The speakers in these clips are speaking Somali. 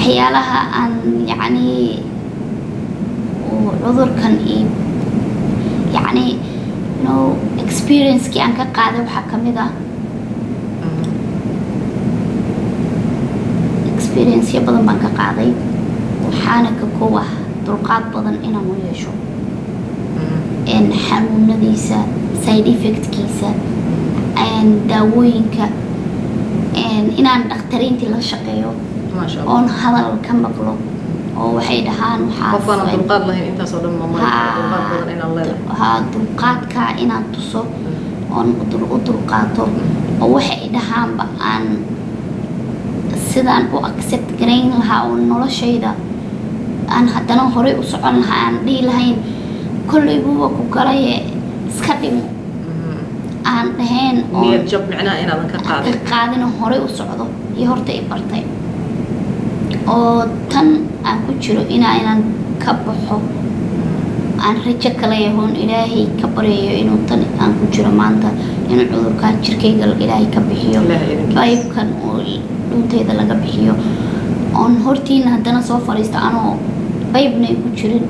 waxyaalaha aan yacni cudurkan iyo yacni experience-kii aan ka qaaday waxaa ka mid ah experience-yo badan baan ka qaaday waxaana ka koob ah dulqaad badan inaan u yeesho xanuunadiisa side effect-kiisa daawooyinka inaan dhakhtariintii la shaqeeyo oon hadal ka maqlo oo waxay dhahaan dulqaadka inaan tuso oon u dulqaato oo waxay dhahaanba aan sidaan u accept garayn lahaa oo noloshayda aan haddana horey u socon lahaa aan dhihi lahayn kollayguba ku galaye iska dhimo aan dhahayn ka qaadino horey u socdo iyo horta i bartay oo tan aan ku jiro inaan ka baxo aan rajo kala yahoon ilaahay ka baryayo inuu tan aan ku jiro maanta inuu cudurkaa jirkayga ilaahay ka bixiyo baybkan oo dhuntayda laga bixiyo oon hortiina haddana soo fadhiisto anoo baybna ay ku jirin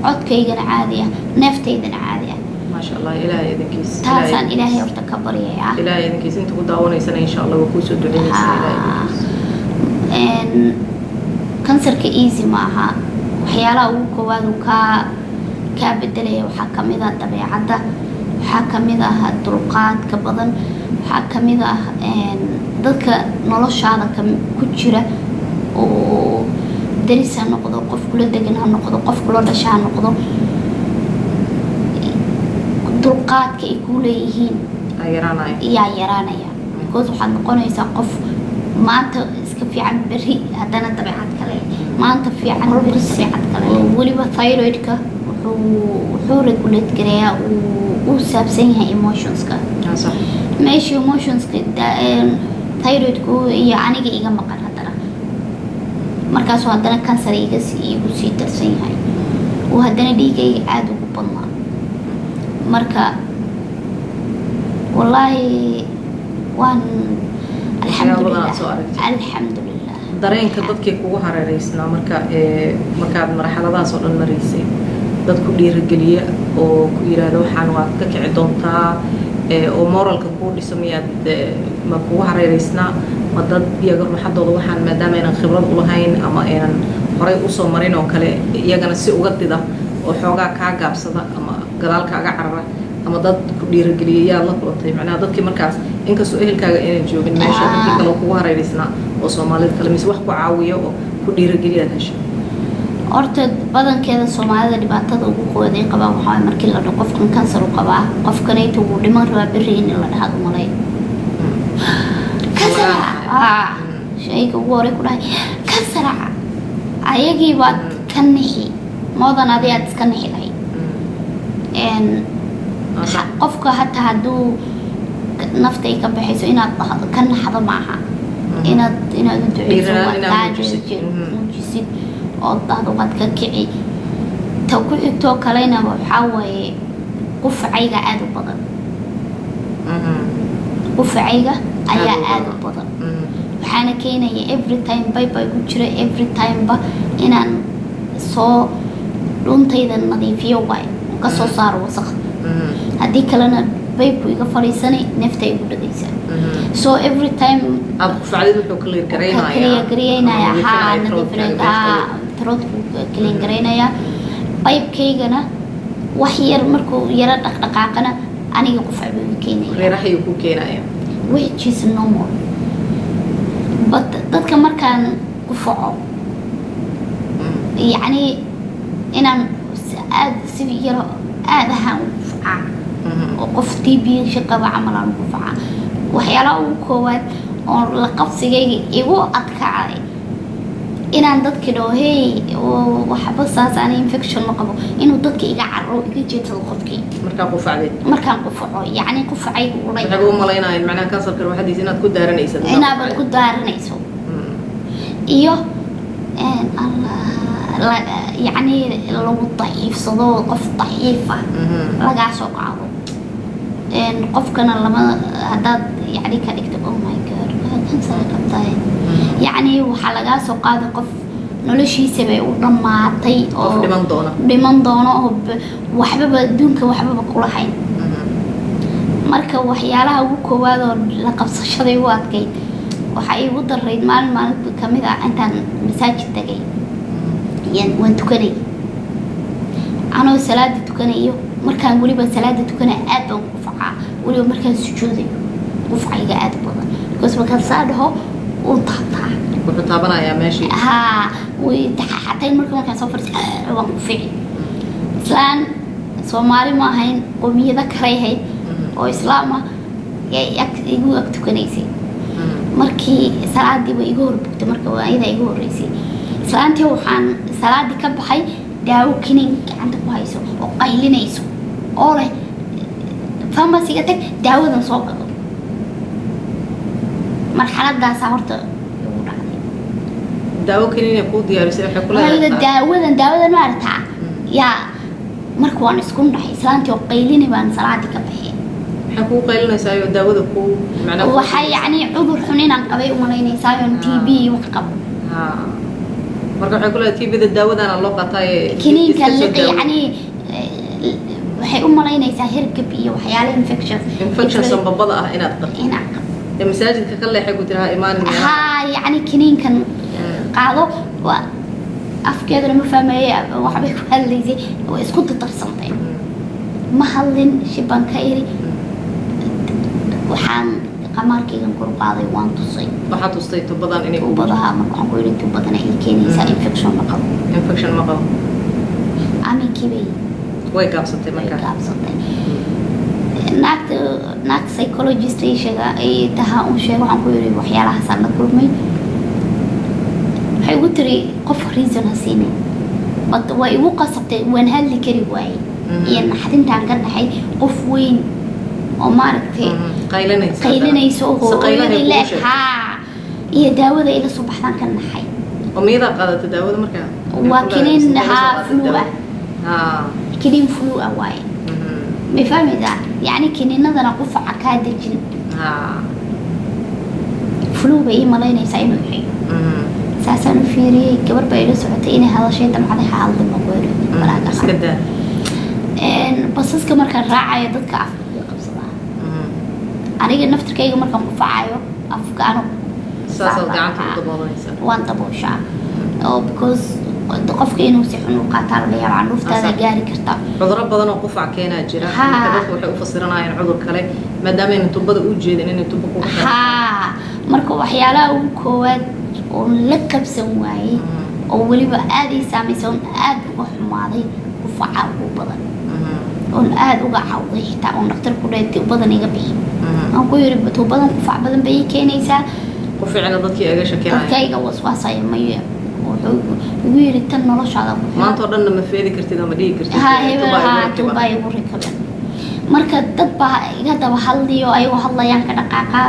codkaygana caadi ah neeftaydana caadi ah maasha allah ilaahay idinkiis taasaan ilaahay horta ka baryayaa ilaahay idinkiis inta ku daawanaysana insha allah waa kuusoo duceynaysaa ilaahay idinkiis kansarka easy ma aha waxyaalaha ugu koowaad uu kaa bedelaya waxaa ka mid ah dabeecadda waxaa ka mid ah dulqaadka badan waxaa ka mid ah dadka noloshaada ku jira oo daris ha noqdo qof kula degan ha noqdo qof kula dhasha ha noqdo dulqaadka ay kuu leeyihiin yaa yaraanaya because waxaad noqonaysaa qof maanta iska fiican berri haddana dabeecad kale maanta fiican berri dabeecad kale weliba thyroidka wuxuu regulate gareeyaa uu saabsan yahay emotionska meesha emotionska thyroidku iyo aniga iga maqan haddana markaasuu haddana kansar igu sii darsan yahay uu haddana dhiigayga aada ugu badnaa marka wallaahi waan alxamdulilah dareenka dadkii kugu hareereysnaa markaad marxaladahaas oo dhan maraysay dad ku dhiirigeliya oo ku yiraahdo waxaan waad ka kici doontaa oo moralka kuu dhiso miyaad ma kugu hareereysnaa ma dad iyaga ruuxadooda waxaan maadaama aynan khibrad u lahayn ama aynan horay usoo marin oo kale iyagana si uga dida oo xoogaa kaa gaabsada ama gadaal kaaga carara ama dad ku dhiirigeliya yaad la kulantay macnaha dadkii markaas inkastoo ehelkaaga aynan joogin meesha dadkii kale kugu hareereysnaa oo soomaalida kale mise wax ku caawiya oo ku dhiirigeliyaad heshay horta badankeeda soomaalida dhibaatada ugu koowaad ay qabaan waxaa markii la dhaho qofkan kansar u qabaa qofkanayta wuu dhiman rabaa berri in la dhahaad umalay kansara shayga ugu horey ku dhahay kansara ayagii baad ka nixi moodan adi aad iska nixi lahayd qofka hataa hadduu nafta ay ka baxayso inaad ka naxdo maaha inaad u duceyso muujisid oo dahdo waad ka kici ta ku xigtoo kalena waxaa waaye qufacayga aada u badan qufacayga ayaa aada u badan waxaana keenaya every time baybay ku jira every timeba inaan soo dhuntayda nadiifiyo waay ka soo saaro wasaq haddii kalena baybku iga fadhiisanay neefta igu dhagaysa so every time kaliya haa nadiifinayaa taroodku kaliya garaynayaa baybkaygana wax yar markuu yaro dhaqdhaqaaqana aniga qufac buu iga keenaya which is normal but dadka markaan qufaco yacni inaan si yaro aad ahaan u qufacaa oo qof TB shaqaba camal aan qufacaa waxyaalaha ugu koowaad oo la qabsigayga igu adkaaday inaan dadka dhaho hey waxba saas aan infection ma qabo inuu dadka iga carro iga jeedsado qofkii markaan qufaco yacni qufacaygu waxay u malaynayaan macnaha kansarka waxadiisa inaad ku daaranayso inaad ku daaranayso iyo yacni lagu daciifsado qof daciifa lagaa soo qaado qofkana lama haddaad yacni ka dhigto oh my god kansar qabtaay yacni waxaa lagaa soo qaaday qof noloshiisa bay u dhammaatay oo dhiman doono oo waxbaba adduunka waxbaba kula hayn marka waxyaalaha ugu koowaad oo la qabsashaday u adkayd waxa igu darayd maalin kamid ah intaan masaajid tagay waan tukanay anoo salaada tukanayo markaan weliba salaada tukanay aad baan ku facaa weliba markaan sujuudayo qufcayga aad badan because markaan saa dhaho uu taataa wuxuu taabanayaa meeshii way taxaxatay markaan soo fadhiistay waan ku fici islaan Soomaali ma ahayn qowmiyada kale ahayd oo islaam ah igu ag tukanaysay markii salaadii way igu horbugtay marka waa ayada igu horeysay islaantii waxaan salaadii ka baxay daawo kinin gacanta ku hayso oo qaylinayso oo leh pharmacy-ga tag daawadan soo gado marxaladaas horta ugu dhacday daawo kinin ku diyaarisay waxa kula daawadan ma aragtaa yaa marka waan isku dhaxay islaantii oo qaylinay baan salaadii ka baxay waxa ku qaylinaysaa iyo daawada ku macna waxa yani cudur xun inaan qabay u malaynaysaa oo TB wax qabo marka waxa kula TB-da daawadana loo qatay kiniinka yani waxay u malaynaysaa hirgab iyo waxyaalo infection sababada ah inaad qabto masaajidka ka leexay ku tiraha imaan yani kiniinkan qaado waa afkeedana ma fahmay waxbay ku hadlaysay oo isku tarsantay ma hadlin shiban ka iri waxaan qamarkaygan kor qaaday waan tusay waxa tustay tubadan inay u badaha markaan ku yiri tubadan ay keenaysaa infection ma qabo ami kibay way gaabsatay markaa naagta psychologist ay taha un sheego waxaan ku yiri waxyaalahaas aan la kulmay waxay ugu tiri qof reason hasiinay bad way igu qasabtay waan hadli kari waayay iyo naxdintaan ka dhaxay qof weyn oo maaragtay qaylinayso oo iyo daawada ila soo baxdaan ka naxay oo meeda qaadata daawada markaa waa kinin kinin flu waay ma fahmaysaa yani kininadana qufaca kaa dejin flu bay malaynaysaa inuu xiyo saasaan u fiiriyay gabar baa ila socotay inay hadashay damcada xaalada magoori balaaga iska daa basaska markaan raacayo dadka afka qabsadaa aniga naftirkayga markaan ku facayo afka anu saasoo gacanta u daboolanaysaa waan dabooshaa oo because qofka inuu si xun u qaataa laga yaabaa candhuuftaada gaari kartaa cudurro badan oo qufac keenaa jira dadku waxay u fasiranayaan cudur kale maadaama ayna tubada u jeedin inay tubo ku marka waxyaalaha ugu koowaad oo la qabsan waayey oo weliba aad ii saamaysa oon aad uga xumaaday qufaca ugu badan oon aad uga cawday xitaa oon dhakhtarku dhahay tubadan iga bixi aan ku yiri tubadan qufac badan bay ii keenaysaa quficina dadkii iga shakinaya dadkayga waswaasaya mayo ugu yiri tan noloshaada maanta oo dhan ma feedi kartid ama dhigi kartid tuba igu rikaban marka dad baa iga daba hadliyo ayagoo hadlayaan ka dhaqaaqa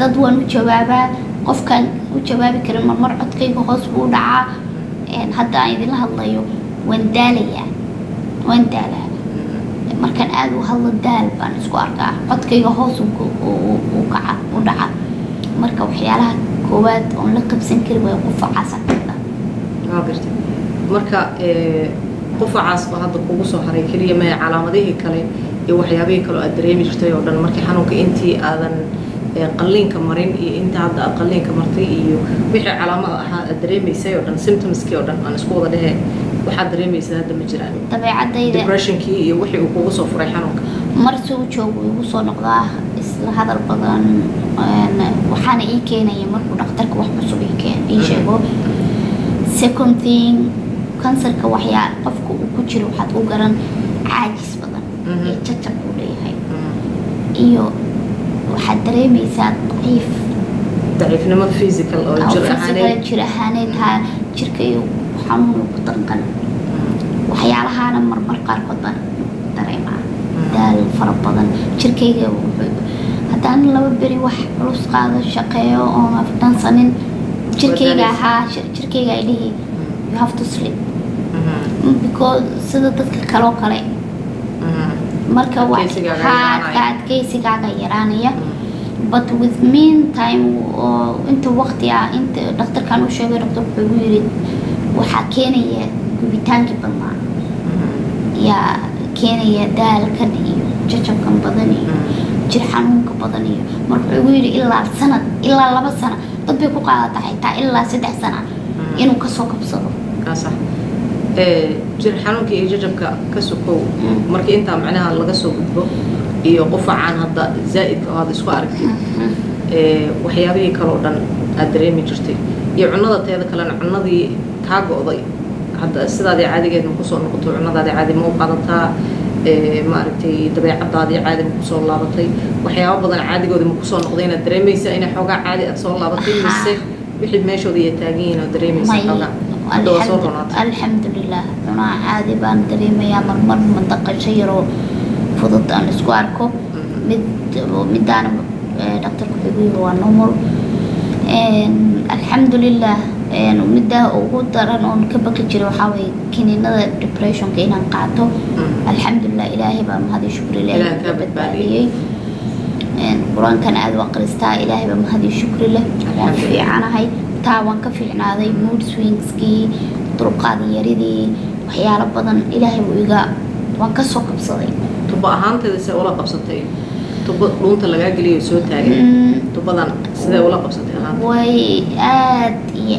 dad waan u jawaabaa qofkan u jawaabi karin marmar codkayga hoos buu dhacaa hadda aan idinla hadlayo waan daalaa markaan aad u hadlo daal baan isku arkaa codkayga hoos u dhaca marka waxyaalaha koowaad oon la qabsan kari way qufacaasa marka qufacaas oo hadda kugu soo haray kaliya ma calaamadihii kale iyo waxyaabihii kale aad dareemi jirtay oo dhan markii xanuunka intii aadan qalliinka marin iyo inta hadda aad qalliinka martay iyo wixii calaamada ahaa aad dareemaysay oo dhan symptomskii oo dhan aan isku wada dhehe waxaad dareemaysaa hadda ma jiraan dabeecadayda depressionkii iyo wixii uu kugu soo furay xanuunka mar soo joogo igu soo noqdaa isla hadal badan waxaana ii keenaya markuu dhakhtarka wax cusub ii sheego second thing kansarka waxyaa qofka uu ku jiro waxaad u garan caajis badan iyo jajab uu leeyahay iyo waxaad dareemaysaa daciifnimo physical oo jir ahaaneed jirka iyo xanuun ku danqan waxyaalahaana marmar qaarkood baan dareemaa daal fara badan jirkayga haddaan laba beri wax culus qaado shaqeeyo oon afdansanin jirkayga ay dhihi you have to sleep because sida dadka kaloo kale marka adkaysigaaga yaraanaya but with meantime oo inta waqti ah inta dhakhtarkan u sheegay dhakhtarku wuxuu yiri waxaa keenaya gubitaankii badnaa yaa keenaya daalkan iyo jajabkan badan iyo jir xanuunka badan iyo marka wuxuu igu yidhi ilaa sanad ilaa 2 sano dad bay ku qaadataa xitaa ilaa 3 sano inuu kasoo kabsado jir xanuunka iyo jajabka ka sokow markii intaa macnaha laga soo gudbo iyo qufacaan hadda zaa'idka oo aad isku aragtid waxyaabihii kaloo dhan aad dareemi jirtay iyo cunnada teeda kalena cunnadii kaa go'day hadda sidaadii caadigeed ma kusoo noqoto cunnadaadii caadi ma u qaadataa maaragtay dabeecadaadii caadi ma kusoo laabatay waxyaabo badan caadigoodii ma kusoo noqday inaad dareemaysaa inay xoogaa caadi aad soo laabatay mise wixii meeshooda iyo taagan yihiin oo dareemaysaa xoogaa hadda waa soo ronaatay alxamdulilah cunaa caadi baan dareemayaa marmar mandaqasho yaroo fudud aan isku arko midaana dhaktarku wuxuu yiri waa normal alxamdulilah middaa ugu daran oon ka baqi jiray waxaa waye kiniinada depressionka inaan qaato alxamdulilah ilaahay baa mahadi shukri ilaahay ka badbaadiyey qur-aankan aad u aqristaa ilaahay baa mahadi shukri leh waan fiicanahay taa waan ka fiicnaaday mood swingskii dulqaad yaridii waxyaalo badan ilaahay buu iga waan ka soo qabsaday tubo ahaanteeda see ula qabsatay tubo dhuunta lagaa geliyo soo taagan tubadan sidee ula qabsatay ahaan way aad iyo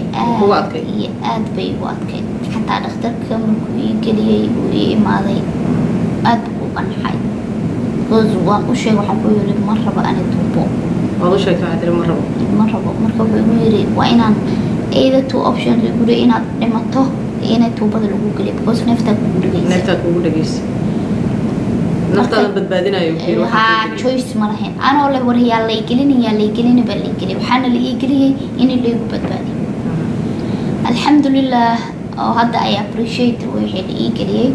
aad bay ugu adkayd xataa dhakhtarka markuu ii geliyey uu ii imaaday aad buu u qanxay because waan u sheegay waxaan ku yiri ma rabo ani tubo waad u sheegtay waxaad tiri ma rabo marka wuxuu igu yiri waa inaan either two options igu yiri inaad dhimato inay tubada lagu geliyo because neeftaa kugu dhageysa naftaada badbaadinayo haa choice ma lahayn anoo le war yaa lay gelin baa lay geliyay waxaana la ii geliyay in laygu badbaadiyo alxamdulilah oo hadda ay appreciate wixii la ii geliyay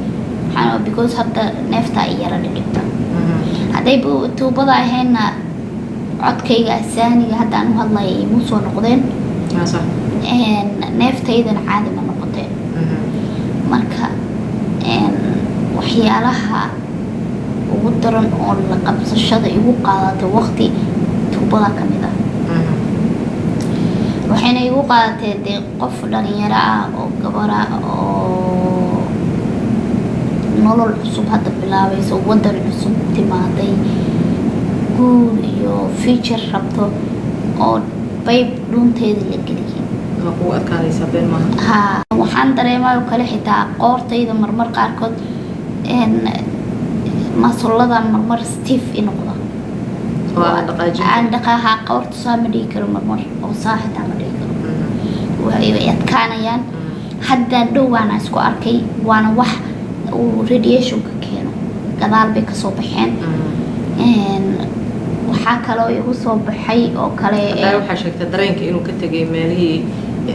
waxaan because hadda neefta ay yara dhigta hadday tuubada ahayna codkayga asaaniga hadda aan u hadlaya imu soo noqdeen neeftaydana caadi ma noqoteen marka waxyaalaha ugu daran oo la qabsashada igu qaadatay waqti tuubada ka mid ah waxayna igu qaadatay dee qof dhalinyaro ah oo gabar ah oo nolol cusub hadda bilaabayso wadan cusub timaaday guur iyo future rabto oo bayb dhuunteeda la geliyay kugu adkaanaysa been maaha waxaan dareemayo kale xitaa qoortayda marmar qaarkood masulada marmar stiff inoqda aan dhaqaaha qoorta saa ma dhigi karo marmar oo saa xitaa ma dhigi karo way adkaanayaan haddaan dhow waana isku arkay waana wax uu radiationka keeno gadaal bay kasoo baxeen waxaa kaloo igu soo baxay oo kale waxaa sheegtay dareenka inuu ka tegay meelihii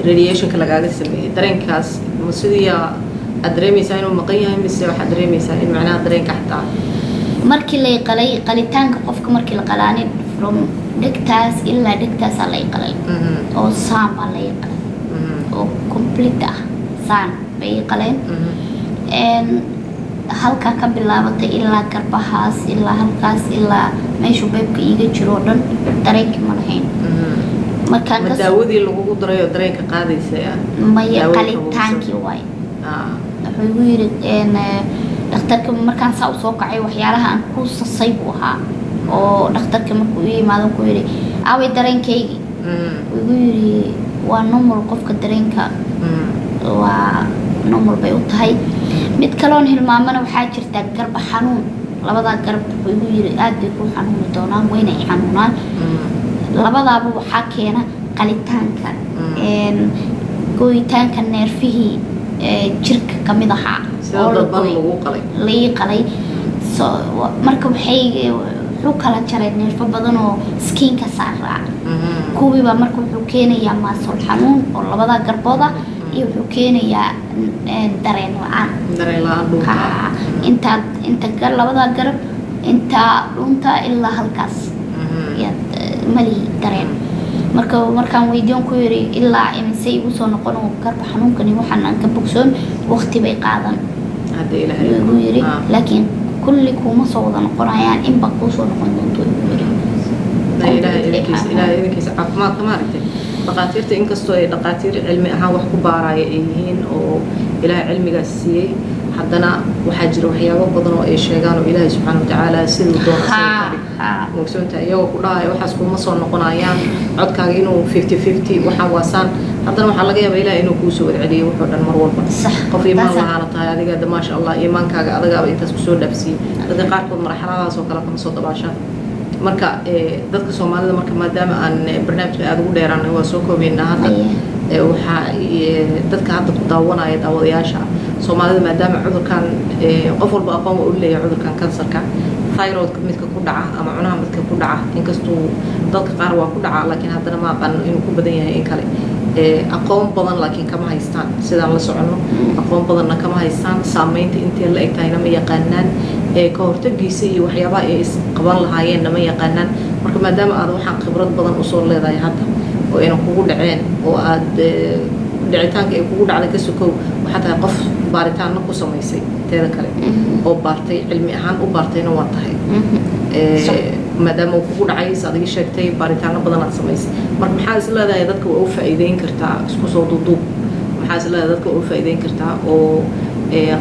radiationka lagaaga sameeyey dareenkaas ma sidii aad dareemaysaa inuu maqan yahay mise waxaad dareemaysaa in macnaha dareenka xataa markii lay qalay qalitaanka qofka markii la qalaanin from dhegtaas ilaa dhegtaasaa lay qalay oo saan baa lay qalay oo complete ah saan bay qaleen halkaa ka bilaabatay ilaa garbahaas ilaa halkaas ilaa meeshuu beebka iiga jiro dhan dareenki ma lahayn markaan daawadii lagugu daray oo dareenka qaadaysa maya qalitaankii waay wuxuu igu yiri dhakhtarka markaan saa u soo kacay waxyaalaha aan ku sasay buu ahaa oo dhakhtarka markuu ii imaado ku yiri aaway dareenkaygii wuu igu yiri waa normal qofka dareenka waa normal bay u tahay mid kaloon hilmaamana waxaa jirta garba xanuun labadaa garab wuxuu igu yiri aad bay ku xanuuni doonaan wayna i xanuunaan labadaaba waxaa keena qalitaanka gooyitaanka neerfihii jirka ka mid ahaa oo lai qalay marka wuxuu kala jaray neerfo badan oo skiinka saaraa kuwiibaa marka wuxuu keenayaa maasol xanuun oo labadaa garbooda iyo wuxuu keenayaa dareen la-aan inta labadaa garab intaa dhunta ilaa halkaas malihi dareen markaan weydiyon ku yiri ilaa imise igu soo noqon oo garba xanuunkani waxaan aan ka bogsoon waqti bay qaadan igu yiri laakiin kulli kuma soo wada noqonayaan in baa kuu soo noqon doonto igu yiri ilaahay idinkiisa caafimaadka maaragtay dhaqaatiirta inkastoo ay dhaqaatiir cilmi ahaan wax ku baaraya ay yihiin oo ilaahay cilmigaas siiyey haddana waxaa jira waxyaabo badan oo ay sheegaan oo ilaahay subxaana watacaala siduu doona mogsoonta iyagoo ku dhahaya waxaas kuma soo noqonayaan codkaaga inuu 50-50 waxaa waasaan haddana waxaa laga yaabaa ilaahay inuu kuu soo warceliyo wuxuu dhan mar walba qof iimaan lahaana tahay adiga de maasha allah iimaankaaga adagaaba intaas kusoo dhaafsiiyey dadka qaarkood marxaladaas oo kale kama soo dabaashaan marka dadka soomaalida marka maadaama aan barnaamijka aada ugu dheeraanay waa soo koobaynaa hadda waxaa dadka hadda ku daawanaya daawadayaasha soomaalida maadaama cudurkan qof walba aqoon waa u leeyahay cudurkan kansarka thyroidka midka ku dhaca ama cunaha midka ku dhaca inkastuu dadka qaar waa ku dhaca laakiin haddana ma aqaano inuu ku badan yahay in kale aqoon badan laakiin kama haystaan sidaan la soconno aqoon badanna kama haystaan saamaynta intee la eg tahayna ma yaqaanaan ka hortagiisa iyo waxyaabaha ay isqaban lahaayeenna ma yaqaanaan marka maadaama aad waxaan khibrad badan usoo leedahay hadda oo ayna kugu dhaceen oo aad dhicitaanka ay kugu dhacday ka sokow waxaa tahay qof baaritaanna ku samaysay teeda kale oo baartay cilmi ahaan u baartayna waa tahay maadaama uu kugu dhacay saad igi sheegtay baaritaano badan aad samaysay marka maxaa is leedahay dadka waa u faa'iideyn kartaa isku soo duuduub maxaa is leedahay dadka waa u faa'iideyn kartaa oo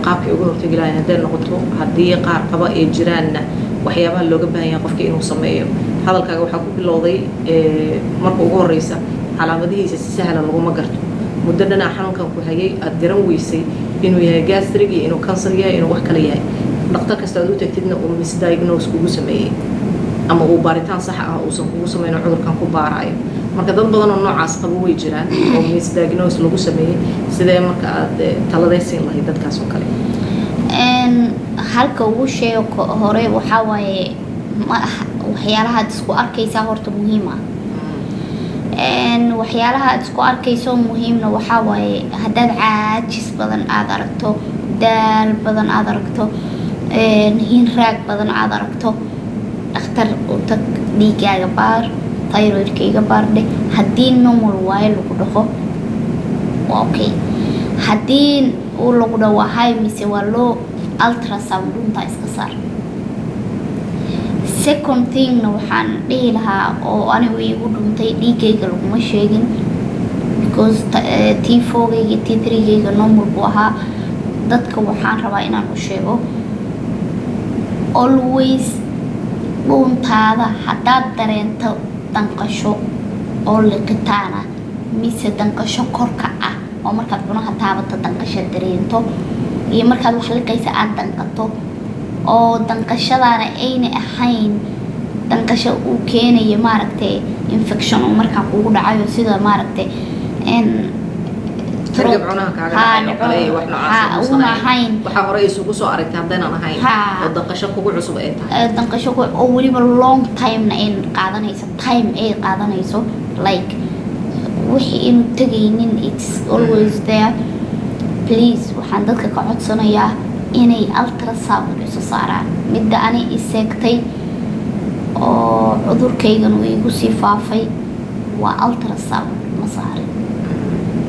qaabkay uga hortagi lahayn hadday noqoto haddii qaar qaba ay jiraanna waxyaabaha looga baahan yahay qofka inuu sameeyo hadalkaaga waxaa ku bilowday marka ugu horeysa calaamadihiisa si sahla laguma garto muddo dhanaa xanuunkan ku hayay aad garan weysay inuu yahay gastrig iyo inuu kansar yahay inuu wax kale yahay dhakhtar kasta aad u tagtidna uu misdiagnose kugu sameeyey ama uu baaritaan sax ah uusan kugu sameyno cudurkan ku baaraayo marka dad badan oo noocaas qabo way jiraan oo misdiagnose lagu sameeyey sidee marka aad taladaysiin lahayd dadkaas oo kale halka ugu sheego hore waxaa waaye waxyaalaha aad isku arkaysaa horta muhiim ah waxyaalaha aad isku arkayso muhiimna waxaa waaye haddaad caajis badan aad aragto daal badan aad aragto hinraag badan aad aragto dhakhtar u tag dhiigaaga baar thyroidkayga baar dheh haddii normal waaye lagu dhaho waa okay haddii uu lagu dhaho waa high mise waa low ultrasound dhuntaa iska saar second thingna waxaan dhihi lahaa oo anigu iigu dhuntay dhiigayga laguma sheegin because T4gayga T3gayga normal buu ahaa dadka waxaan rabaa inaan u sheego always dhuntaada haddaad dareento danqasho oo liqitaana mise danqasho korka ah oo markaad cunaha taabata danqasho dareento iyo markaad wax liqaysa aad danqato oo danqashadaana ayna ahayn danqasho uu keenayo maaragtay infection oo markaa kugu dhacayo sida maaragtay una ahayn waxaa hore isugu soo aragtay haddaynan ahayn oo danqasho kugu cusub ay tahay danqasho oo weliba long timena ay qaadanayso time ay qaadanayso like wixii inuu tegaynin it's always there please waxaan dadka ka codsanayaa inay ultrasound isu saaraan midda ani iseegtay oo cudurkaygan uu igu sii faafay waa ultrasound ma saarin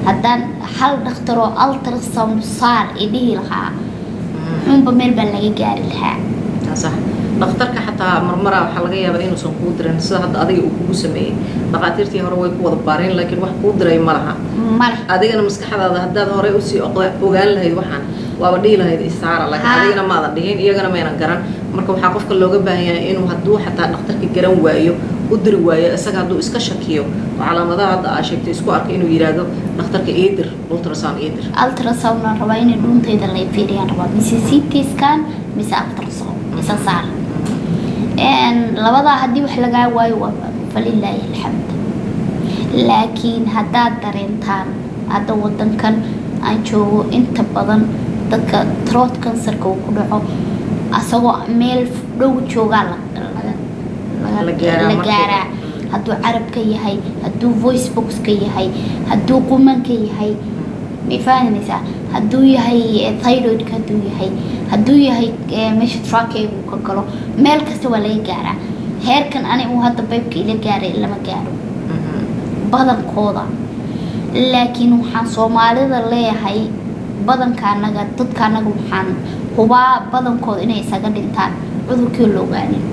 haddaan hal dhakhtar oo ultrasound saar i dhihi lahaa xunba meel baa laga gaari lahaa sax dhakhtarka xataa marmara waxaa laga yaabaa inuusan kuu dirin sida hadda adiga uu kugu sameeyey dhaqaatiirtii hore way ku wada baareen laakiin wax kuu diray ma laha adigana maskaxdaada haddaad hore usii ogaan lahayd waxaan waaba dhihi lahayd isaara laakiin adigana maadan dhihin iyagana maynan garan marka waxaa qofka looga baahan yahay inuu hadduu xataa dhakhtarka garan waayo u diri waayo isaga hadduu iska shakiyo oo calaamadaha hadda aa sheegtay isku arka inuu yidhaahdo dhakhtarka iidir ultrasound iidir ultrasoundna rabaa inay dhuuntayda la fiiriyaan rabaa mise CT scan mise ultrasound isa saar labadaa haddii wax lagaa waayo waa falilaahi alxamd laakiin haddaad dareentaan hadda wadankan aan joogo inta badan dadka throat cancerka uu ku dhaco asagoo meel dhow joogaa la gaaraa hadduu carabka yahay hadduu voice boxka yahay hadduu qumanka yahay may fahmaysaa hadduu yahay thyroidka hadduu yahay meesha trachea-gu ka galo meel kasta waa laga gaaraa heerkan ani uu hadda baybka ila gaaray lama gaaro badankooda laakiin waxaan soomaalida leeyahay badankaanaga dadkaanaga waxaan hubaa badankooda inay isaga dhintaan cudurkii la ogaanin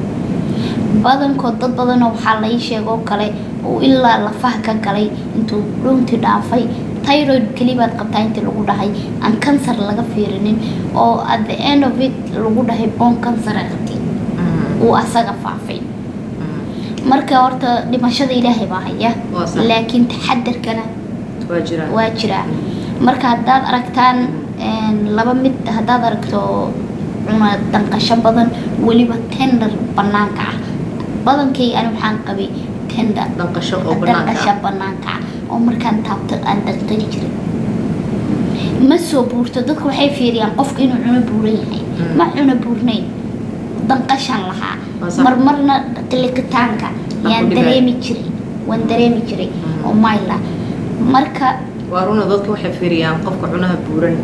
badankood dad badan waxaa la ii sheegoo kale oo ilaa lafaha ka galay intuu dhuuntii dhaafay thyroid keli baad qabtaa intii lagu dhahay aan kansar laga fiirinin oo at the end of it lagu dhahay bone cancer ay qabtay uu asaga faafay marka horta dhimashada ilaahay baa haya laakiin taxadarkana waa jiraa marka haddaad aragtaan laba mid haddaad aragto cuna danqasho badan weliba tender banaanka ah badankayga ani waxaan qabay tender danqasho banaanka ah oo markaan taabto aan danqani jirin ma soo buurto dadku waxay fiiriyaan qofka inuu cuno buuran yahay ma cuno buurnayn danqashan lahaa marmarna qilikitaanka waan dareemi jiray oo mayla marka waaruna dadka waxay fiiriyaan qofka cunaha buuran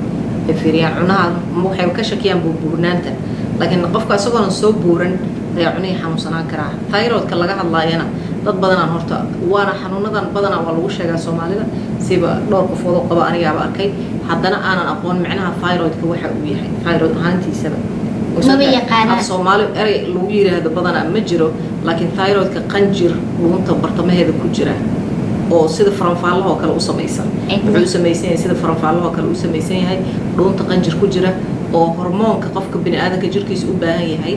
ay fiiriyaan cunaha waxay ka shakiyaan buurnaanta laakiin qofka isagoon soo buuran ayaa cunihii xanuunsanaan karaa thyroidka laga hadlaayana dad badanaan horta waana xanuunadan badanaa waa lagu sheegaa Soomaalida siba dhowr qofood oo qaba anigaaba arkay haddana aanan aqoon macnaha thyroidka waxa uu yahay thyroid ahaantiisaba Soomaali eray lagu yiraahdo badanaa ma jiro laakiin thyroidka qanjir lunta bartamaheeda ku jira oo sida faranfaalaha oo kale u samaysan wuxuu samaysan yahay sida faranfaalaha oo kale u samaysan yahay lunta qanjir ku jira oo hormoonka qofka bini'aadamka jirkiisa u baahan yahay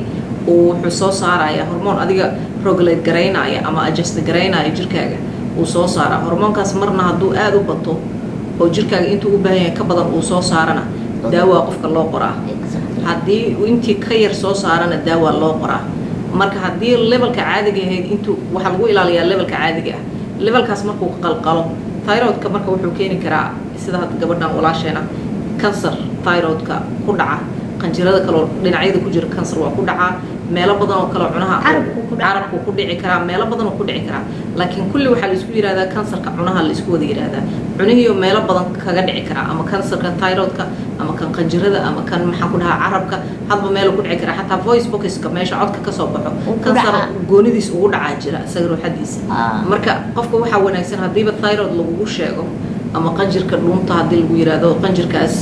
oo wuxuu soo saaraya hormoon adiga regulate gareynaya ama adjust gareynaya jirkaaga uu soo saara hormoonkaas marna hadduu aad u bato oo jirkaaga intuu u baahan yahay ka badan uu soo saarana daawa qofka loo qoraa haddii intii ka yar soo saarana daawa loo qoraa marka haddii levelka caadiga ahayd intuu waxa lagu ilaaliyaa levelka caadiga ah levelkaas markuu qalqalo thyroidka marka wuxuu keeni karaa sida hadda gabadhan walaasheena cancer thyroidka ku dhaca qanjirada kale dhinacyada ku jira cancer waa ku dhaca meelo badan oo kale cunaha carabku ku dhici karaa meelo badan oo ku dhici karaa laakiin kulli waxa la isku yiraahdaa cancerka cunaha la isku wada yiraahdaa cunihiyo meelo badan kaga dhici karaa ama cancerka thyroidka ama kan qanjirada ama kan maxaa ku dhaca carabka hadba meel ku dhici karaa xataa voice boxka meesha codka ka soo baxo cancer goonidiis ugu dhaca jira isaga ruuxadiisa marka qofka waxa wanaagsan hadiiba thyroid lagu sheego ama qanjirka dhuunta hadii lagu yiraahdo qanjirkaas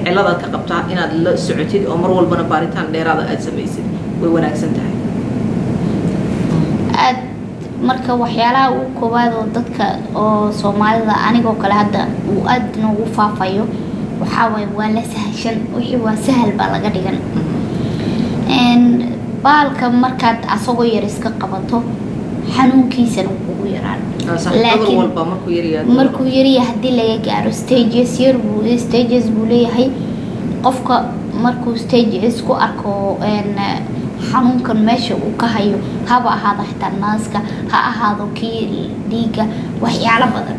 cilada ka qabtaa inaad la socotid oo mar walbana baaritaan dheeraad aad samaysid way wanaagsan tahay aad marka waxyaalaha uu koobaad oo dadka oo Soomaalida anigoo kale hadda uu aad noogu faafayo waxa waa la sahashan wixii waa sahal baa laga dhigan baalka markaad asagoo yar iska qabato xanuunkiisana ugu yaraan laakiin markuu yariya hadii laga gaaro stages buu leeyahay qofka markuu stages ku arko xanuunkan meesha uu ka hayo haba ahaado xitaa naaska ha ahaado kii dhiiga waxyaalo badan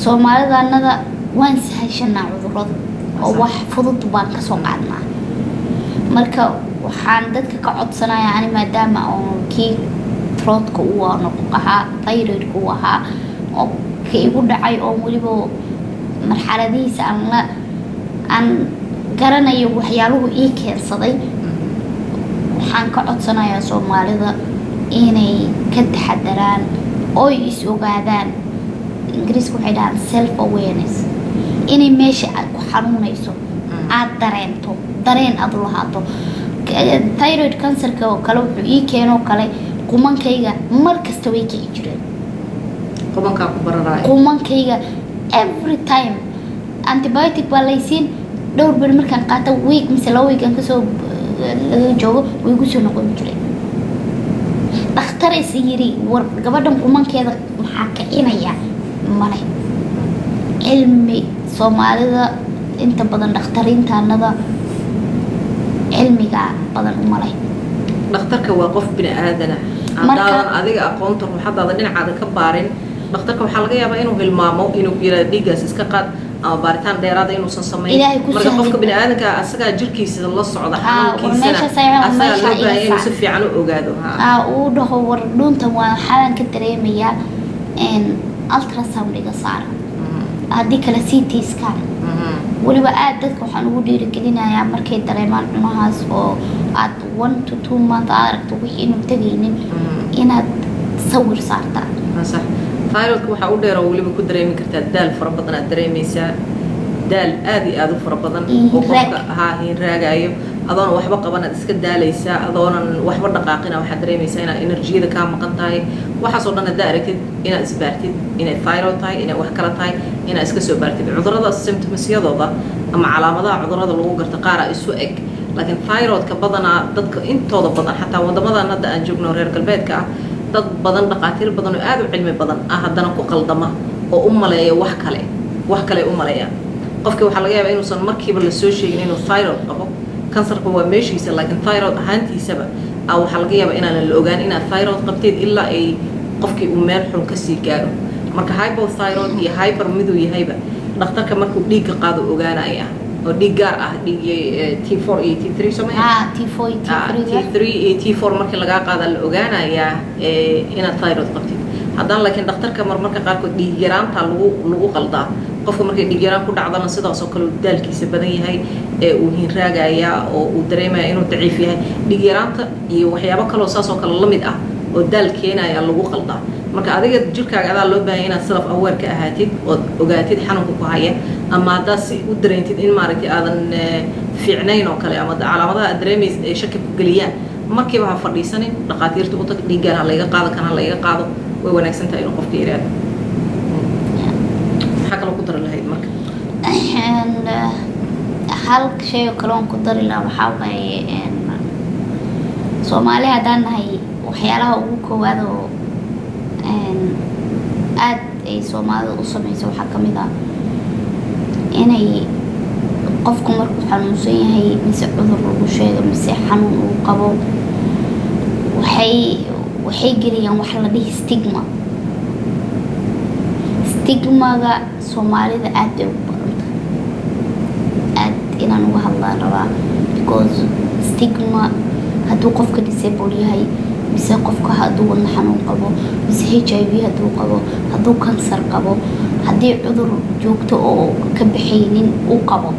Soomaalidaanada waan sahashanaa cudurrada oo wax fudud baan ka soo qaadnaa marka waxaan dadka ka codsanayaa ani maadaama oo kii throatka uu ahaa thyroidka uu ahaa oo ka igu dhacay oo weliba marxaladihiisa aan garanayo waxyaaluhu ii keensaday waxaan ka codsanayaa Soomaalida inay ka taxadaraan oo is ogaadaan Ingiriisku waxay dhahaan self awareness inay meesha aad ku xanuunayso aad dareento dareen aad lahaato thyroid cancerka oo kale wuxuu ii keeno kale qumankayga mar kasta way kici jireen qumankayga every time antibiotic baa laysiin dhowr ber markaan qaato week mise laba week aan kasoo laga joogo way igu soo noqon jireen dhakhtar is yiri war gabadhan qumankeeda maxaa kicinaya male cilmi Soomaalida inta badan dhakhtariintaanada cilmiga badan uma leh dhakhtarka waa qof bini aadana haddaadan adiga aqoonta ruuxadaada dhinacaada ka baarin dhakhtarka waxaa laga yaabaa inuu hilmaamo inuu yiraahdo dhiiggaas iska qaad ama baaritaan dheeraada inuusan sameyn marka qofka bini aadanka asagaa jirkiisa la socda xanuunkiisana asagaa loo baahan inuu si fiican u ogaado uu dhaho war dhuuntan waa xalan ka dareemayaa ultrasound iga saara haddii kale CT scan weliba aad dadka waxaan ugu dhiirigelinayaa markay dareemaan cunahaas oo aad 1 to 2 months aad aragto wixii inuu tagaynin inaad sawir saartaa صح thyroidka waxa u dheer oo waliba ku dareemi kartaa daal fara badan aad dareemaysaa daal aad iyo aad u fara badan oo qofka hin raagayo adoona waxba qabanaad iska daalaysaa adoonan waxba dhaqaaqina waxaad dareemaysaa inaad enerjiyada kaa maqan tahay waxaasoo dhan haddaa aragtid inaad isbaartid inay thyroid tahay inay wax kala tahay inaad iska soo baartid cudurrada symptomsyadooda ama calaamadaha cudurrada lagu garta qaaraa isu eg laakiin thyroidka badanaa dadka intooda badan xataa wadamadan hadda aan joogno reer galbeedka ah dad badan dhaqaatiir badan oo aad u cilmi badan ah haddana ku qaldama oo u maleeya wax kale u maleeya qofkii waxaa laga yaabaa inuusan markiiba la soo sheegin inuu thyroid qabo kansarka waa meeshiisa laakiin thyroid ahaantiisaba waxaa laga yaabaa inaanan la ogaan inaad thyroid qabteed ilaa ay qofkii uu meel xun kasii gaaro marka hypothyroid iyo hyper miduu yahayba dhakhtarka markuu dhiigga qaado ogaanaya oo dhiig gaar ah dhiig T4 iyo T3 T3 iyo T4 markii lagaa qaada la ogaanayaa inaad thyroid qabtid haddana laakiin dhakhtarka marmarka qaarkood dhiig yaraanta lagu qaldaa qofka markay dhiig yaraan ku dhacdana sidaas oo kale daalkiisa badan yahay uu hinraagaya oo uu dareemaya inuu daciif yahay dhiig yaraanta iyo waxyaabo kale oo saas oo kale la mid ah oo daal keenaya lagu qaldaa marka adiga jirkaaga adaa loo baahan inaad self aware ka ahaatid oo ogaatid xanuunka ku haya ama haddaad si u dareentid in maaragtay aadan fiicnayn oo kale ama calaamadaha aad dareemaysid ay shaki ku geliyaan markiiba ha fadhiisanin dhaqaatiirta u tag dhiiggaan ha layga qaado kan ha layga qaado way wanaagsan tahay inuu qofka yiraahdo maxaa kaloo ku dari lahayd marka hal shay oo kale oon ku dari lahaa waxaa waaye Soomaali haddaan nahay waxyaalaha ugu koowaad oo aad ay Soomaalida u samayso waxaa ka mid ah inay qofku markuu xanuunsan yahay mise cudur lagu sheego mise xanuun uu qabo waxay geliyaan wax la dhihi stigmaga Soomaalida aad bay u badanta aad inaan uga hadlaan rabaa because stigma hadduu qofka disable yahay mise qofka hadduu wadna xanuun qabo mise HIV hadduu qabo hadduu kansar qabo haddii cudur joogto oo ka baxaynin uu qabo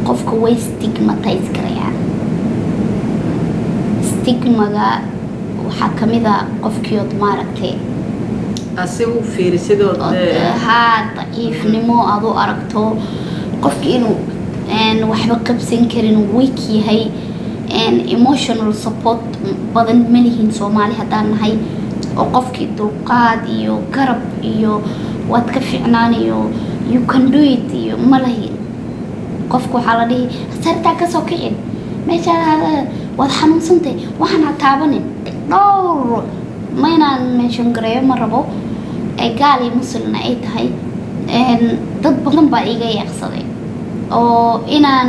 qofka way stigmatize garayaan stigmaga waxaa ka mid ah qofkii ood maaragtay asigu fiirisidooda daciifnimo aad u aragto qofkii inuu waxba qabsan karin weak yahay emotional support badan ma lihiin Soomaali haddaan nahay oo qofkii dulqaad iyo garab iyo waad ka fiicnaan iyo you can do it iyo ma lahin qofku waxaa la dhihi sartaa ka soo kicin meeshaada waad xanuunsantahay waxaan ha taabanin dhowr ma inaan mention gareeyo ma rabo ay gaal iyo muslimna ay tahay dad badan baa iga yeeqsaday oo inaan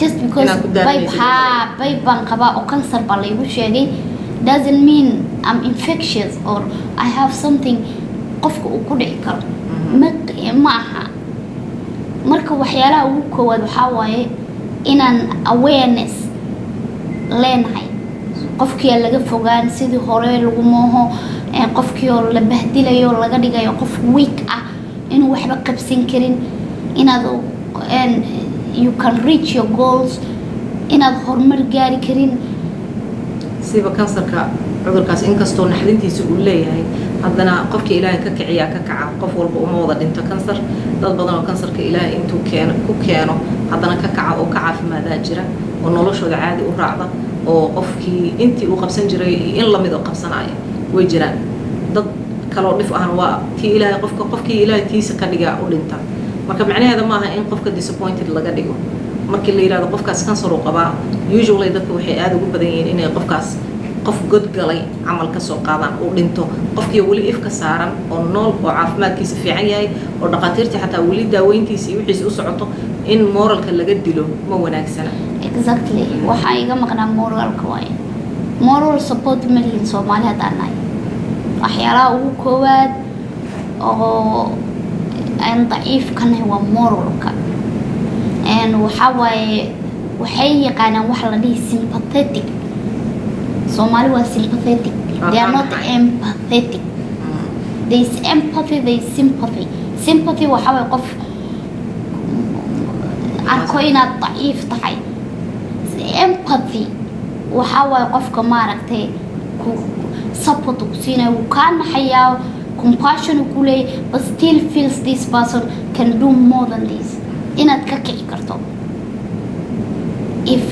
just because baan qabaa oo kansar baa laygu sheegay doesn't mean I'm infectious or I have something qofka uu ku dhici karo ma aha marka waxyaalaha ugu koowaad waxaa waaye inaan awareness leenahay qofkii laga fogaan sidii hore lagu mooho qofkii oo la bahdilayo laga dhigayo qof weak ah inuu waxba qabsan karin inaad you can reach your goals inaad horumar gaari karin siba kansarka cudurkaas inkastoo naxdintiisa uu leeyahay haddana qofkii ilaahay ka kiciyaa ka kaca qof walba uma wada dhinto kansar dad badan oo kansarka ilaahay intuu ku keeno haddana ka kaca oo ka caafimaadaa jira oo noloshooda caadi u raacda oo qofkii intii uu qabsan jiray in lamid oo qabsanaya way jiraan dad kaloo dhif ahna waa tii ilaahay qofkii ilaahay tiisa ka dhigaa u dhinta marka macnaheeda maaha in qofka disappointed laga dhigo markii la yiraahdo qofkaas kansar uu qabaa usually dadku waxay aad ugu badan yihiin inay qofkaas qof god galay camal ka soo qaadaan uu dhinto qofkii wali ifka saaran oo nool oo caafimaadkiisa fiican yahay oo dhaqaatiirta xataa wali daaweyntiisa iyo wixiisa u socoto in moralka laga dilo ma wanaagsana exactly waxa iga maqnaa moralka waaye moral support ma lihin Soomaali haddaan nahay waxyaalaha ugu koowaad oo aan daciif ka nahay waa moralka waxa waaye waxay yaqaanaan wax la dhihi sympathetic Somali waa sympathetic they are not empathetic there is empathy there is sympathy waxa waaye qof arko inaad daciif tahay empathy waxa waaye qofka maaragtay ku support ku siinaya uu ka naxayaa compassion ku leeyahay but still feels this person can do more than this inaad ka kici karto if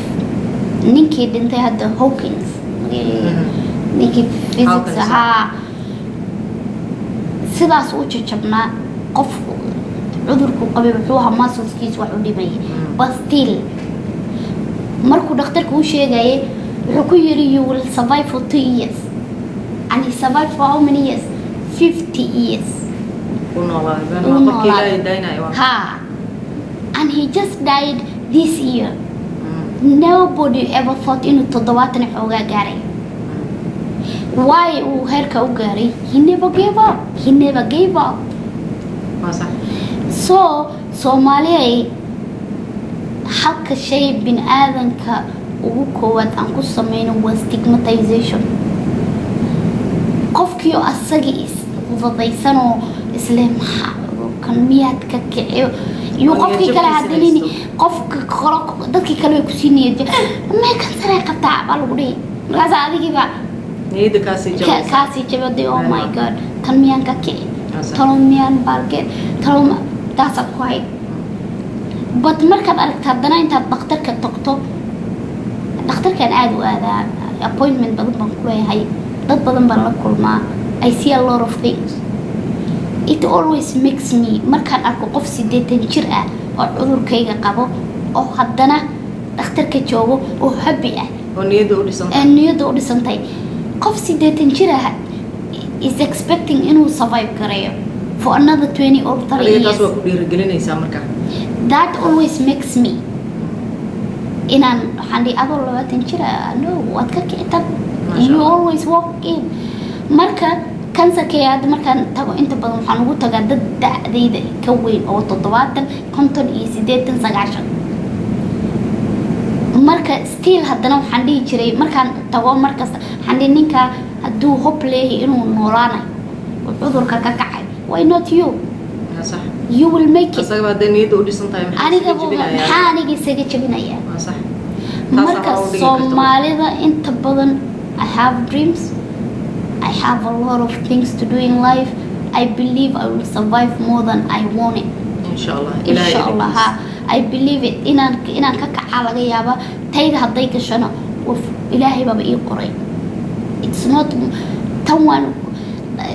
ninkii dhintay hadda Hawkins ninkii physics ahaa sidaas u jajabnaa qof cudurku qabay wuxuu ahaa muscleskiisa wax u dhimay but still markuu dhakhtarku u sheegayay wuxuu ku yiri you will survive for 2 years and he survived for how many years 50 years ha and he just died this year nobody ever thought inuu 70 xoogaa gaaray why uu heerka u gaaray he never gave up so Soomaaliya halka shay bini'aadanka ugu koowaad aan ku sameyno waa stigmatization qofkii oo asaga isfadaysan oo isla kan miyaad ka kiciyo iyo qofkii kale hadalini qofka dadkii kale way ku siinayeen ma kan saray qabtaa baa lagu dhigay markaas adigiiba niyada kaasi jabay oh my god kan miyaan ka kici talo miyaan barget talo taasa ku hay but markaad aragto haddana intaad dhakhtarka tagto dhakhtarkan aad u aadaa appointment badan baan ku leeyahay dad badan baan la kulmaa I see a lot of things it always makes me markaan arko qof 80 jir ah oo cudurkayga qabo oo haddana dhakhtarka joogo oo happy ah oo niyada u dhisantay qof 80 jir ah is expecting inuu survive karayo for another 20 or 30 years taas waa ku dhiirigelinaysaa marka that always makes me inaan handi adoo 20 jir ah no what ka kicita you always walk in marka kansarka aad markaan tago inta badan waxaan ugu tagaa dad da'dayda ka weyn oo 70 50 iyo 80 90 marka still haddana waxaan dhihi jiray markaan tago markasta handi ninka hadduu hope leeyahay inuu noolaanayo cudurka ka kacay why not you صح you will make it asaga baad niyada u dhisan tahay maxaa aniga isaga jabinaya صح marka Soomaalida inta badan I have dreams I have a lot of things to do in life I believe I will survive more than I want it inshallah I believe it inaan ka kaca laga yaaba tayda haday gashano ilaahay baba ii qoray it's not tan waan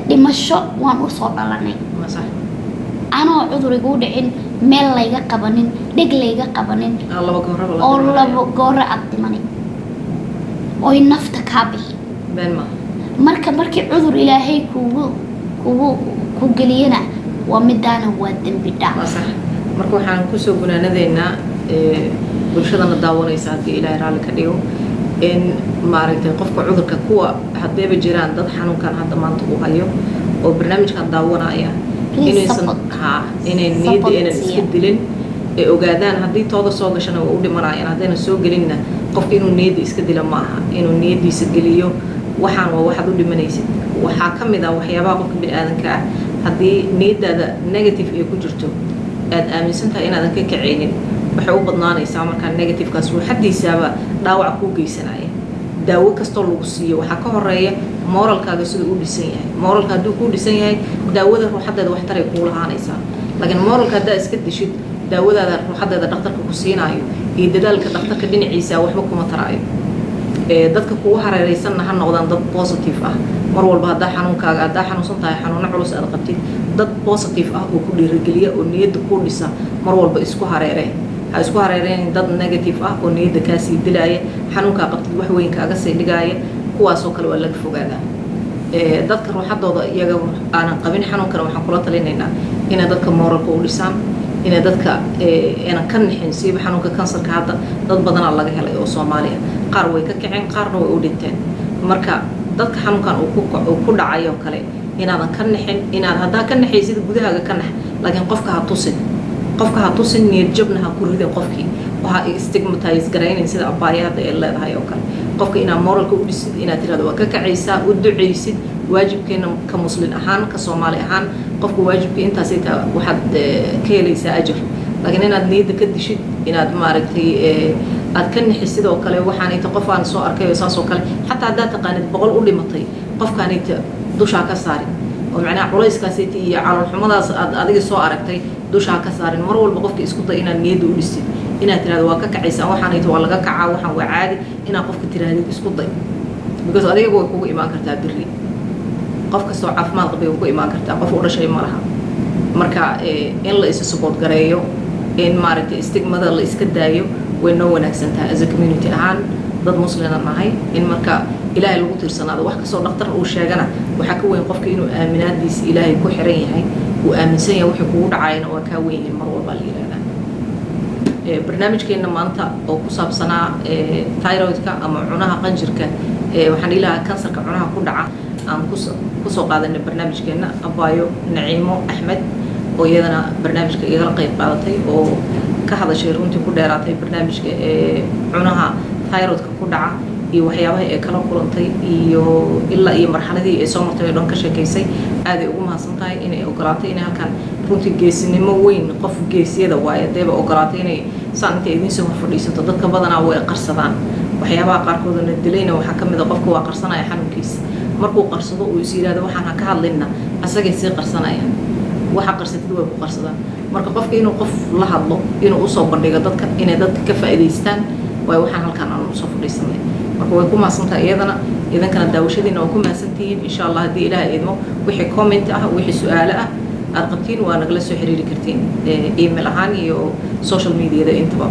dhimasho waan u soo dhalanay صح anoo cudurigu u dhicin meel layga qabanin dhig layga qabanin oo laba goor adimani oo nafta ka bixi markii cudur ilaahay ku galiyana waa midana waa dambi dhaaf صح marka waxaan ku soo gunaanadeena bulshadana daawanaysa hadii ilaahay raali ka dhigo in maaragtay qofka cudurka kuwa hadeeba jiraan dad xanuunkan hadda maanta uu hayo oo barnaamijkan daawanaya inay niyada inaan iska dilin ee ogaadaan haddii tooda soo gashana waa u dhimanayaan haddayna soo gelinna qofka inuu niyada iska dila maaha inuu niyadiisa geliyo waxaan waa waxaad u dhimanaysid waxaa ka mid ah waxyaabaha qofka bini'aadanka ah haddii niyadaada negative ay ku jirto aad aaminsan tahay inaadan ka kacaynin waxay u badnaanaysaa markaa negativekaas ruuxadiisaaba dhaawac kuu geysanaya daawo kastoo lagu siiyo waxaa ka horeeya moralkaaga siduu u dhisan yahay moralka hadduu kuu dhisan yahay daawada ruuxadeeda waxtaray kuu lahaanaysaa laakiin moralka haddaa iska dishid daawadaada ruuxadeeda dhakhtarka ku siinaayo iyo dadaalka dhakhtarka dhinaciisa waxba kuma taraayo dadka kugu hareeraysanna ha noqdaan dad positive ah mar walba haddaa xanuunkaaga haddaa xanuunsan tahay xanuuno culus aad qabtid dad positive ah oo ku dhiirigeliya oo niyadda kuu dhisa mar walba isku hareereen ha isku hareereen dad negative ah oo niyadda kaa sii dilaaya xanuunkaa qabtid wax weyn kaaga sii dhigaaya kuwaasoo kale waa laga fogaadaa dadka ruuxadooda iyaga aanan qabin xanuunkana waxaan kula talinaynaa inay dadka moralka u dhisaan inay dadka aanan ka nixin siiba xanuunka kansarka hadda dad badanaa laga helay oo Soomaaliya qaar way ka kaceen qaarna way u dhinteen marka dadka xanuunkan uu ku dhacayo kale inaadan ka nixin inaad haddaa ka nixaysid gudahaaga ka nax laakiin qofka ha tusin niyad jabna ha ku ridin qofkii waxa stigmatize garaynin sida abaayada ay leedahay oo kale qofka inaad moralka u dhisid inaad tirado waa ka kacaysaa u duceysid waajibkeena ka muslim ahaan ka Soomaali ahaan qofka waajibka intaas ay tahay waxaad ka helaysaa ajir laakiin inaad niyada ka dishid inaad maaragtay aad ka nixisid oo kale waxaan inta qof aan soo arkay oo saas oo kale xataa haddaad taqaanid 100 u dhimatay qofkaan inta dushaa ka saarin oo macnaha culayskaas iyo calool xumadaas aad adiga soo aragtay dushaa ka saarin mar walba qofka isku day inaad niyada u dhisid inaad tiraahdo waa ka kacaysaan waxaanayto waa laga kacaa waxaan waa caadi inaad qofka tirahdid isku day because adiga way kugu imaan kartaa berri qof kastoo caafimaad qabay way ku imaan kartaa qof u dhashay ma laha marka in la isa support gareeyo in maaragtay stigmada la iska daayo way noo wanaagsan tahay as a community ahaan dad musliman nahay in marka ilaahay lagu tiirsanaado wax kastoo dhaqtar uu sheegana waxaa ka weyn qofka inuu aaminaadiisa ilaahay ku xiran yahay uu aaminsan yahay wixii kugu dhacayna waa kaa weyn yahay mar walba la yiraahdaa barnaamijkeena maanta oo ku saabsanaa thyroidka ama cunaha qanjirka waxaan ilaha kansarka cunaha ku dhaca aan kusoo qaadanay barnaamijkeena abaayo naciimo axmed oo iyadana barnaamijka igala qayb qaadatay oo ka hadashay runtii ku dheeraatay barnaamijka cunaha thyroidka ku dhaca iyo waxyaabaha ay kala kulantay iyo ilaa iyo marxaladii ay soo martay oo dhan ka sheekaysay aaday ugu mahadsan tahay inay ogolaatay inay halkan runtii geesinimo weyn qof geesiyada waaye hadeeba ogolaatay inay saan inta idiin soo fadhiisato dadka badanaa way qarsadaan waxyaabaha qaarkoodana dilayna waxaa ka mid a qofka waa qarsanaya xanuunkiisa markuu qarsado uu is yidhaahdo waxaan ha ka hadlinna asagay sii qarsanayaan waxa qarsatid way ku qarsadaan marka qofka inuu qof la hadlo inuu usoo bandhigo dadka inay dadka ka faa'iidaystaan waayo waxaan halkan aan usoo fadhiisanay marka way ku mahadsantahay iyadana idankana daawashadiina waa ku mahadsantihiin insha allah haddii ilaahay idmo wixii comment ah wixii su-aalo ah aad qabtiin waa nagala soo xiriiri kartiin email ahaan iyo social mediada intaba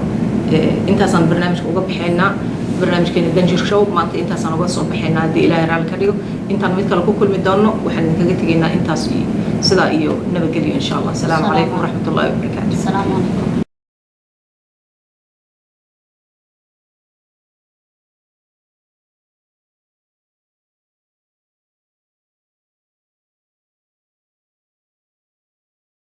intaasaan barnaamijka uga baxaynaa barnaamijkeena Ganjir Show maanta intaasaan uga soo baxaynaa haddii ilaahay raali ka dhigo intaan mid kale ku kulmi doono waxaan idinkaga tegaynaa intaas sidaa iyo nabadgelyo insha allah asalaamu calaykum waraxmatullaahi wabarakaatu.